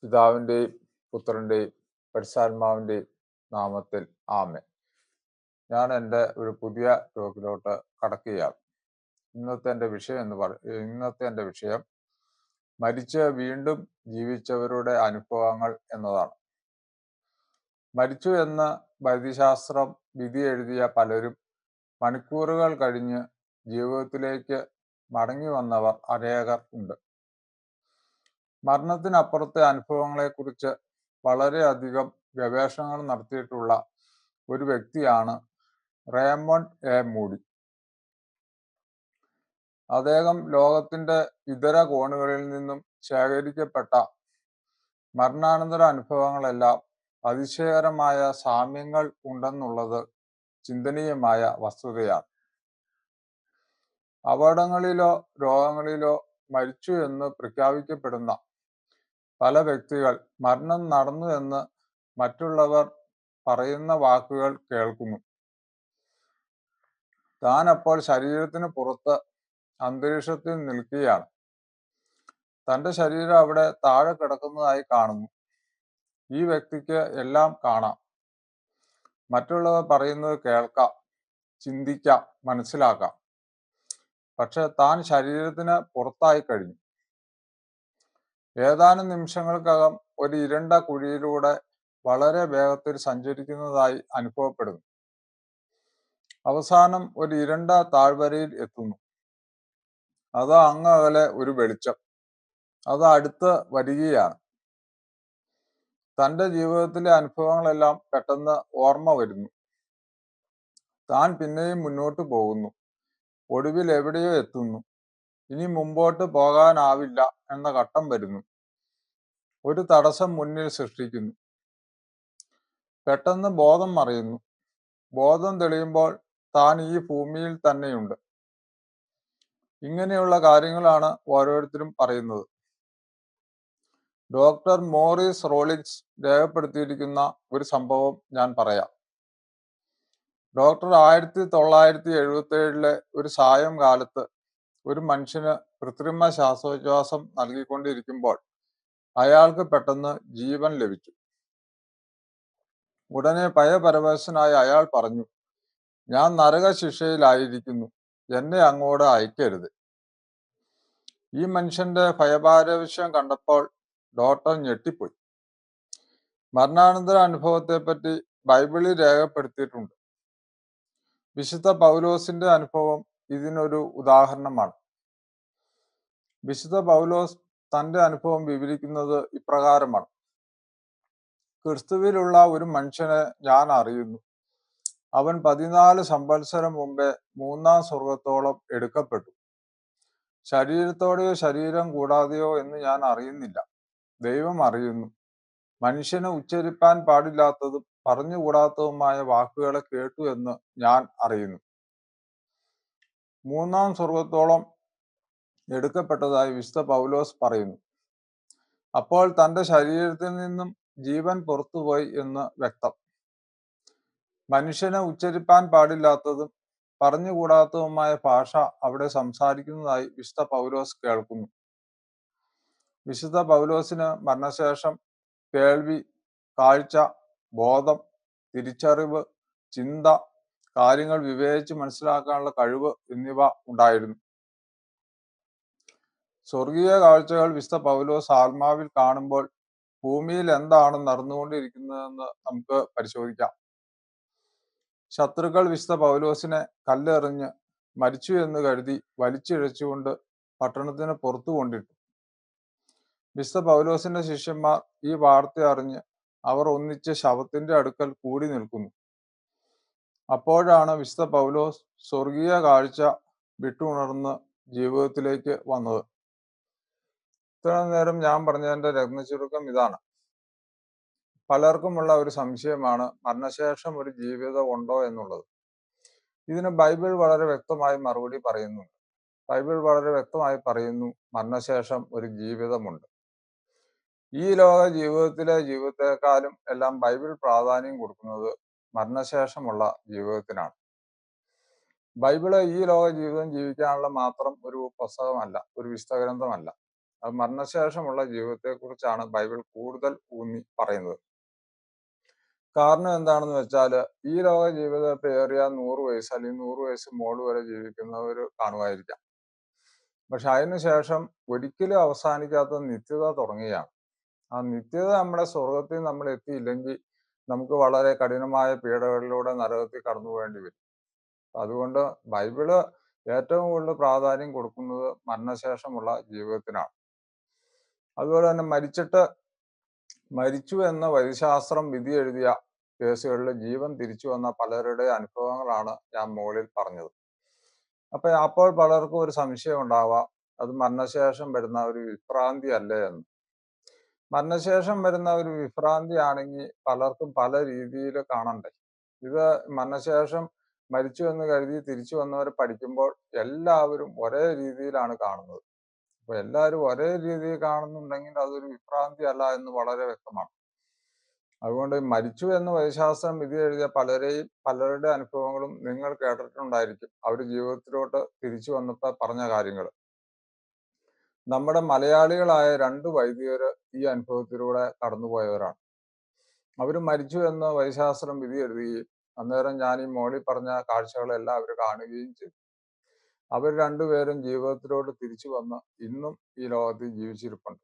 പിതാവിൻ്റെയും പുത്രൻ്റെയും പരിശുദ്ധാത്മാവിൻ്റെയും നാമത്തിൽ ആമേൻ. ഞാൻ എൻ്റെ ഒരു പുതിയ ടോക്കിലോട്ട് കടക്കുകയാണ്. ഇന്നത്തെ എൻ്റെ വിഷയം മരിച്ച് വീണ്ടും ജീവിച്ചവരുടെ അനുഭവങ്ങൾ എന്നതാണ്. മരിച്ചു എന്ന് വൈദ്യശാസ്ത്രം വിധി എഴുതിയ പലരും മണിക്കൂറുകൾ കഴിഞ്ഞ് ജീവിതത്തിലേക്ക് മടങ്ങി വന്നവർ അനേകർ ഉണ്ട്. മരണത്തിനപ്പുറത്തെ അനുഭവങ്ങളെക്കുറിച്ച് വളരെയധികം ഗവേഷണങ്ങൾ നടത്തിയിട്ടുള്ള ഒരു വ്യക്തിയാണ് റേമണ്ട് എ മൂഡി. അദ്ദേഹം ലോകത്തിന്റെ ഇതര കോണുകളിൽ നിന്നും ശേഖരിക്കപ്പെട്ട മരണാനന്തര അനുഭവങ്ങളെല്ലാം അതിശയകരമായ സാമ്യങ്ങൾ ഉണ്ടെന്നുള്ളത് ചിന്തനീയമായ വസ്തുതയാണ്. അപകടങ്ങളിലോ രോഗങ്ങളിലോ മരിച്ചു എന്ന് പ്രഖ്യാപിക്കപ്പെടുന്ന പല വ്യക്തികൾ മരണം നടന്നു എന്ന് മറ്റുള്ളവർ പറയുന്ന വാക്കുകൾ കേൾക്കുന്നു. താൻ അപ്പോൾ ശരീരത്തിന് പുറത്ത് അന്തരീക്ഷത്തിൽ നിൽക്കുകയാണ്. തൻ്റെ ശരീരം അവിടെ താഴെ കിടക്കുന്നതായി കാണുന്നു. ഈ വ്യക്തിക്ക് എല്ലാം കാണാം, മറ്റുള്ളവർ പറയുന്നത് കേൾക്കാം, ചിന്തിക്കാം, മനസ്സിലാക്കാം. പക്ഷെ താൻ ശരീരത്തിന് പുറത്തായി കഴിഞ്ഞു. ഏതാനും നിമിഷങ്ങൾക്കകം ഒരു ഇരുണ്ട കുഴിയിലൂടെ വളരെ വേഗത്തിൽ സഞ്ചരിക്കുന്നതായി അനുഭവപ്പെടുന്നു. അവസാനം ഒരു ഇരുണ്ട താഴ്വരയിൽ എത്തുന്നു. അത് അങ്ങ് അകലെ ഒരു വെളിച്ചം, അത് അടുത്ത് വരികയാണ്. തൻ്റെ ജീവിതത്തിലെ അനുഭവങ്ങളെല്ലാം പെട്ടെന്ന് ഓർമ്മ വരുന്നു. താൻ പിന്നെയും മുന്നോട്ട് പോകുന്നു. ഒടുവിൽ എവിടെയോ എത്തുന്നു. ഇനി മുമ്പോട്ട് പോകാനാവില്ല എന്ന ഘട്ടം വരുന്നു. ഒരു തടസ്സം മുന്നിൽ സൃഷ്ടിക്കുന്നു. പെട്ടെന്ന് ബോധം മറയുന്നു. ബോധം തെളിയുമ്പോൾ താൻ ഈ ഭൂമിയിൽ തന്നെയുണ്ട്. ഇങ്ങനെയുള്ള കാര്യങ്ങളാണ് ഓരോരുത്തരും പറയുന്നത്. ഡോക്ടർ മോറിസ് റോളിൻസ് രേഖപ്പെടുത്തിയിരിക്കുന്ന ഒരു സംഭവം ഞാൻ പറയാം. ഡോക്ടർ 1977 ഒരു സായം കാലത്ത് ഒരു മനുഷ്യന് കൃത്രിമ ശ്വാസോച്ഛ്വാസം നൽകിക്കൊണ്ടിരിക്കുമ്പോൾ അയാൾക്ക് പെട്ടെന്ന് ജീവൻ ലഭിച്ചു. ഉടനെ ഭയപരവശനായ അയാൾ പറഞ്ഞു, ഞാൻ നരകശിക്ഷയിലായിരിക്കുന്നു, എന്നെ അങ്ങോട്ട് അയക്കരുത്. ഈ മനുഷ്യന്റെ ഭയപാരവശ്യം കണ്ടപ്പോൾ ഡോക്ടർ ഞെട്ടിപ്പോയി. മരണാനന്തര അനുഭവത്തെപ്പറ്റി ബൈബിളിൽ രേഖപ്പെടുത്തിയിട്ടുണ്ട്. വിശുദ്ധ പൗലോസിന്റെ അനുഭവം ഇതിനൊരു ഉദാഹരണമാണ്. വിശുദ്ധ പൗലോസ് തന്റെ അനുഭവം വിവരിക്കുന്നത് ഇപ്രകാരമാണ്. ക്രിസ്തുവിലുള്ള ഒരു മനുഷ്യനെ ഞാൻ അറിയുന്നു. അവൻ 14 സംവത്സരം മുമ്പേ 3-ാം സ്വർഗത്തോളം എടുക്കപ്പെട്ടു. ശരീരത്തോടെയോ ശരീരം കൂടാതെയോ എന്ന് ഞാൻ അറിയുന്നില്ല, ദൈവം അറിയുന്നു. മനുഷ്യന് ഉച്ചരിപ്പാൻ പാടില്ലാത്തതും പറഞ്ഞുകൂടാത്തതുമായ വാക്കുകളെ കേട്ടു എന്ന് ഞാൻ അറിയുന്നു. 3-ാം സ്വർഗത്തോളം എടുക്കപ്പെട്ടതായി വിശുദ്ധ പൗലോസ് പറയുന്നു. അപ്പോൾ തൻ്റെ ശരീരത്തിൽ നിന്നും ജീവൻ പുറത്തുപോയി എന്ന് വ്യക്തം. മനുഷ്യന് ഉച്ചരിപ്പാൻ പാടില്ലാത്തതും പറഞ്ഞുകൂടാത്തതുമായ ഭാഷ അവിടെ സംസാരിക്കുന്നതായി വിശുദ്ധ പൗലോസ് കേൾക്കുന്നു. വിശുദ്ധ പൗലോസിന് മരണശേഷം കേൾവി, കാഴ്ച, ബോധം, തിരിച്ചറിവ്, ചിന്ത, കാര്യങ്ങൾ വിവേചിച്ച് മനസ്സിലാക്കാനുള്ള കഴിവ് എന്നിവ ഉണ്ടായിരുന്നു. സ്വർഗീയ കാഴ്ചകൾ വിശുദ്ധ പൗലോസ് ആത്മാവിൽ കാണുമ്പോൾ ഭൂമിയിൽ എന്താണ് നടന്നുകൊണ്ടിരിക്കുന്നതെന്ന് നമുക്ക് പരിശോധിക്കാം. ശത്രുക്കൾ വിശുദ്ധ പൗലോസിനെ കല്ലെറിഞ്ഞ് മരിച്ചു എന്ന് കരുതി വലിച്ചിഴച്ചുകൊണ്ട് പട്ടണത്തിന് പുറത്തു കൊണ്ടിട്ടു. വിശുദ്ധ പൗലോസിന്റെ ശിഷ്യന്മാർ ഈ വാർത്ത അറിഞ്ഞ് അവർ ഒന്നിച്ച് ശവത്തിന്റെ അടുക്കൽ കൂടി നിൽക്കുന്നു. അപ്പോഴാണ് വിശുദ്ധ പൗലോസ് സ്വർഗീയ കാഴ്ച വിട്ടുണർന്ന് ജീവിതത്തിലേക്ക് വന്നത്. ഇത്ര നേരം ഞാൻ പറഞ്ഞതിന്റെ രത്നചുരുക്കം ഇതാണ്. പലർക്കുമുള്ള ഒരു സംശയമാണ് മരണശേഷം ഒരു ജീവിതം ഉണ്ടോ എന്നുള്ളത്. ഇതിന് ബൈബിൾ വളരെ വ്യക്തമായി മറുപടി പറയുന്നുണ്ട്. ബൈബിൾ വളരെ വ്യക്തമായി പറയുന്നു, മരണശേഷം ഒരു ജീവിതമുണ്ട്. ഈ ലോക ജീവിതത്തിലെ ജീവിതത്തെക്കാളും എല്ലാം ബൈബിൾ പ്രാധാന്യം കൊടുക്കുന്നത് മരണശേഷമുള്ള ജീവിതത്തിനാണ്. ബൈബിള് ഈ ലോക ജീവിതം ജീവിക്കാനുള്ള മാത്രം ഒരു പുസ്തകമല്ല, ഒരു വിശുദ്ധ ഗ്രന്ഥമല്ല. അത് മരണശേഷമുള്ള ജീവിതത്തെക്കുറിച്ചാണ് ബൈബിൾ കൂടുതൽ ഊന്നി പറയുന്നത്. കാരണം എന്താണെന്ന് വെച്ചാൽ, ഈ ലോക ജീവിതത്തെ ഏറിയ 100 വയസ്സ് അല്ലെങ്കിൽ 100 വയസ്സ് മോള് വരെ ജീവിക്കുന്നവർ കാണുമായിരിക്കാം. പക്ഷെ അതിനുശേഷം ഒരിക്കലും അവസാനിക്കാത്ത നിത്യത തുടങ്ങുകയാണ്. ആ നിത്യത നമ്മുടെ സ്വർഗത്തിൽ നമ്മൾ എത്തിയില്ലെങ്കിൽ നമുക്ക് വളരെ കഠിനമായ പീഡകളിലൂടെ നരകത്തിൽ കടന്നു പോകേണ്ടി വരും. അതുകൊണ്ട് ബൈബിള് ഏറ്റവും കൂടുതൽ പ്രാധാന്യം കൊടുക്കുന്നത് മരണശേഷമുള്ള ജീവിതത്തിനാണ്. അതുപോലെ തന്നെ മരിച്ചു എന്ന വൈദ്യശാസ്ത്രം വിധി എഴുതിയ കേസുകളിൽ ജീവൻ തിരിച്ചു വന്ന പലരുടെ അനുഭവങ്ങളാണ് ഞാൻ മുകളിൽ പറഞ്ഞത്. അപ്പോൾ പലർക്കും ഒരു സംശയം ഉണ്ടാവാം, അത് മരണശേഷം വരുന്ന ഒരു വിഭ്രാന്തി അല്ലേ എന്ന്. മരണശേഷം വരുന്ന ഒരു വിഭ്രാന്തി ആണെങ്കിൽ പലർക്കും പല രീതിയിൽ കാണണ്ടേ. ഇത് മരണശേഷം മരിച്ചു എന്ന് കരുതി തിരിച്ചു വന്നവരെ പഠിക്കുമ്പോൾ എല്ലാവരും ഒരേ രീതിയിലാണ് കാണുന്നത്. അപ്പൊ എല്ലാവരും ഒരേ രീതിയിൽ കാണുന്നുണ്ടെങ്കിൽ അതൊരു വിഭ്രാന്തി അല്ല എന്ന് വളരെ വ്യക്തമാണ്. അതുകൊണ്ട് മരിച്ചു എന്ന് വൈദ്യശാസ്ത്രം വിധി എഴുതിയ പലരുടെ അനുഭവങ്ങളും നിങ്ങൾ കേട്ടിട്ടുണ്ടായിരിക്കും. അവർ ജീവിതത്തിലോട്ട് തിരിച്ചു വന്നപ്പോൾ പറഞ്ഞ കാര്യങ്ങൾ. നമ്മുടെ മലയാളികളായ 2 വൈദികര് ഈ അനുഭവത്തിലൂടെ കടന്നുപോയവരാണ്. അവർ മരിച്ചു എന്ന് വൈദ്യശാസ്ത്രം വിധി എഴുതുകയും അന്നേരം ഞാൻ ഈ മോളിൽ പറഞ്ഞ കാഴ്ചകളെല്ലാം അവർ കാണുകയും ചെയ്തു. അവർ രണ്ടുപേരും ജീവിതത്തിലോട്ട് തിരിച്ചു വന്ന് ഇന്നും ഈ ലോകത്തിൽ ജീവിച്ചിരിപ്പുണ്ട്.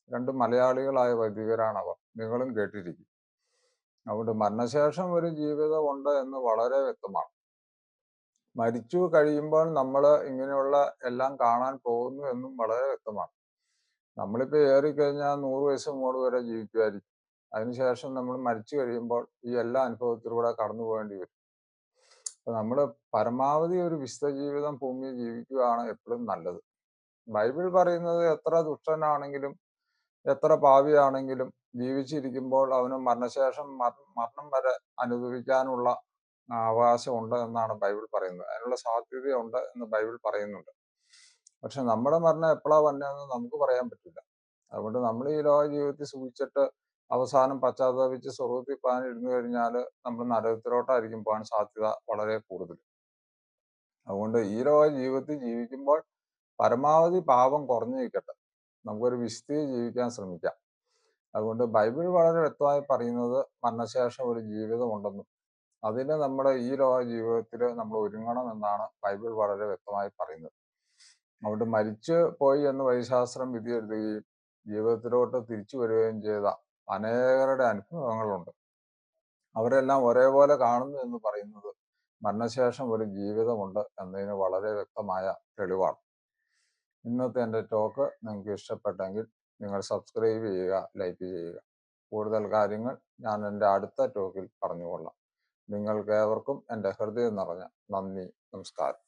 2 മലയാളികളായ വൈദികരാണ് അവർ. നിങ്ങളും കേട്ടിരിക്കും. അതുകൊണ്ട് മരണശേഷം ഒരു ജീവിതം ഉണ്ട് എന്ന് വളരെ വ്യക്തമാണ്. മരിച്ചു കഴിയുമ്പോൾ നമ്മൾ ഇങ്ങനെയുള്ള എല്ലാം കാണാൻ പോകുന്നു എന്നും വളരെ വ്യക്തമാണ്. നമ്മളിപ്പോൾ ഏറിക്കഴിഞ്ഞാൽ 100 വയസ്സ് മോള് വരെ ജീവിക്കുമായിരിക്കും. അതിനുശേഷം നമ്മൾ മരിച്ചു കഴിയുമ്പോൾ ഈ എല്ലാ അനുഭവത്തിലൂടെ കടന്നു പോകേണ്ടി വരും. അപ്പൊ നമ്മൾ പരമാവധി ഒരു വിശുദ്ധ ജീവിതം ഭൂമിയിൽ ജീവിക്കുകയാണ് എപ്പോഴും നല്ലത്. ബൈബിൾ പറയുന്നത് എത്ര ദുഷ്ടനാണെങ്കിലും എത്ര പാപിയാണെങ്കിലും ജീവിച്ചിരിക്കുമ്പോൾ അവന് മരണശേഷം മരണം വരെ അനുഭവിക്കാനുള്ള അവകാശമുണ്ട് എന്നാണ് ബൈബിൾ പറയുന്നത്. അതിനുള്ള സാധ്യതയുണ്ട് എന്ന് ബൈബിൾ പറയുന്നുണ്ട്. പക്ഷെ നമ്മുടെ മരണം എപ്പോഴാണ് വന്നതെന്ന് നമുക്ക് പറയാൻ പറ്റില്ല. അതുകൊണ്ട് നമ്മൾ ഈ ലോക ജീവിതത്തിൽ സൂക്ഷിച്ചിട്ട് അവസാനം പശ്ചാത്തപിച്ച് സ്വർഗത്തിൽ പോകാൻ ഇരുന്നു കഴിഞ്ഞാൽ നമ്മൾ നരകത്തിലോട്ടായിരിക്കും പോകാൻ സാധ്യത വളരെ കൂടുതൽ. അതുകൊണ്ട് ഈ ലോക ജീവിതത്തിൽ ജീവിക്കുമ്പോൾ പരമാവധി പാപം കുറഞ്ഞു നിൽക്കട്ടെ, നമുക്കൊരു വിശുദ്ധിയിൽ ജീവിക്കാൻ ശ്രമിക്കാം. അതുകൊണ്ട് ബൈബിൾ വളരെ വ്യക്തമായി പറയുന്നത് മരണശേഷം ഒരു ജീവിതമുണ്ടെന്നും അതിന് നമ്മുടെ ഈ ലോക ജീവിതത്തിൽ നമ്മൾ ഒരുങ്ങണം എന്നാണ് ബൈബിൾ വളരെ വ്യക്തമായി പറയുന്നത്. അതുകൊണ്ട് മരിച്ചു പോയി എന്ന് വൈദ്യശാസ്ത്രം വിധി എഴുതുകയും ജീവിതത്തിലോട്ട് തിരിച്ചു വരികയും ചെയ്ത അനേകരുടെ അനുഭവങ്ങളുണ്ട്. അവരെല്ലാം ഒരേപോലെ കാണുന്നു എന്ന് പറയുന്നത് മരണശേഷം ഒരു ജീവിതമുണ്ട് എന്നതിന് വളരെ വ്യക്തമായ തെളിവാണ്. ഇന്നത്തെ എൻ്റെ ടോക്ക് നിങ്ങൾക്ക് ഇഷ്ടപ്പെട്ടെങ്കിൽ നിങ്ങൾ സബ്സ്ക്രൈബ് ചെയ്യുക, ലൈക്ക് ചെയ്യുക. കൂടുതൽ കാര്യങ്ങൾ ഞാൻ എൻ്റെ അടുത്ത ടോക്കിൽ പറഞ്ഞുകൊള്ളാം. നിങ്ങൾക്ക് ഏവർക്കും എൻ്റെ ഹൃദയം നിറഞ്ഞ നന്ദി, നമസ്കാരം.